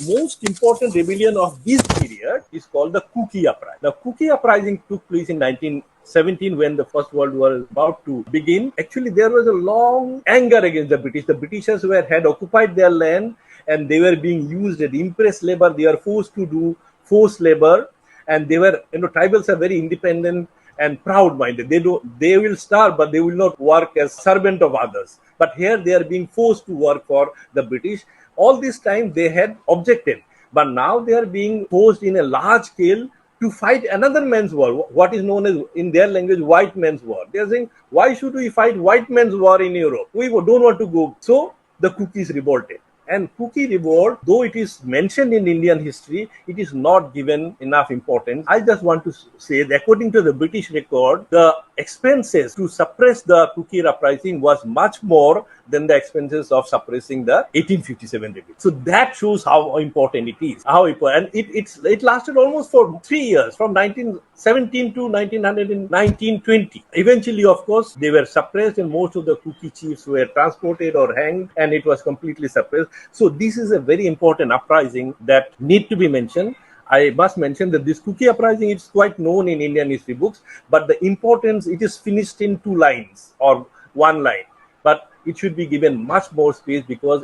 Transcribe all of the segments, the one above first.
most important rebellion of this period is called the Kuki uprising. The Kuki uprising took place in 1917 when the First World War was about to begin. Actually, there was a long anger against the British. The Britishers had occupied their land and they were being used as impress labor. They were forced to do forced labor, and they were, tribals are very independent and proud-minded. They will starve, but they will not work as servant of others. But here they are being forced to work for the British. All this time they had objected, but now they are being forced in a large scale to fight another man's war, what is known as in their language white man's war. They are saying, why should we fight white man's war in Europe? We don't want to go. So the Kukis revolted. And Kuki revolt, though it is mentioned in Indian history, it is not given enough importance. I just want to say that according to the British record, the expenses to suppress the Kuki uprising was much more than the expenses of suppressing the 1857 rebellion. So that shows how important it is. How important. And it lasted almost for 3 years, from 1917 to 1920. Eventually, of course, they were suppressed and most of the Kuki chiefs were transported or hanged, and it was completely suppressed. So this is a very important uprising that need to be mentioned. I must mention that this Kuki uprising is quite known in Indian history books, but the importance, it is finished in 2 lines or 1 line. But it should be given much more space because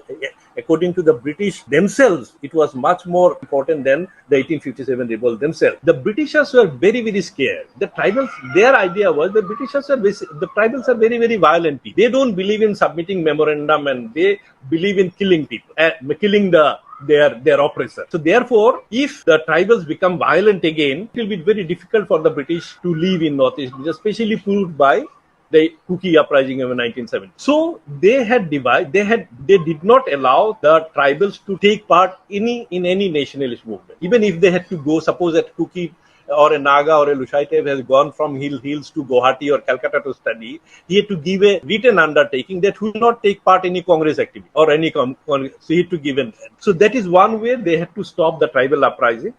according to the British themselves, it was much more important than the 1857 revolt themselves. The Britishers were very, very scared. The tribals, their idea was the tribals are very, very violent people. They don't believe in submitting memorandum and they believe in killing people, killing their oppressor. So therefore, if the tribals become violent again, it will be very difficult for the British to live in Northeast, especially proved by the Kuki uprising of 1970. So they did not allow the tribals to take part in any nationalist movement. Even if they had to go, suppose that Kuki or a Naga or a Lushaitev has gone from hills to Guwahati or Calcutta to study, he had to give a written undertaking that he will not take part in any Congress activity or any Congress. So he had to give an. So that is one way they had to stop the tribal uprising.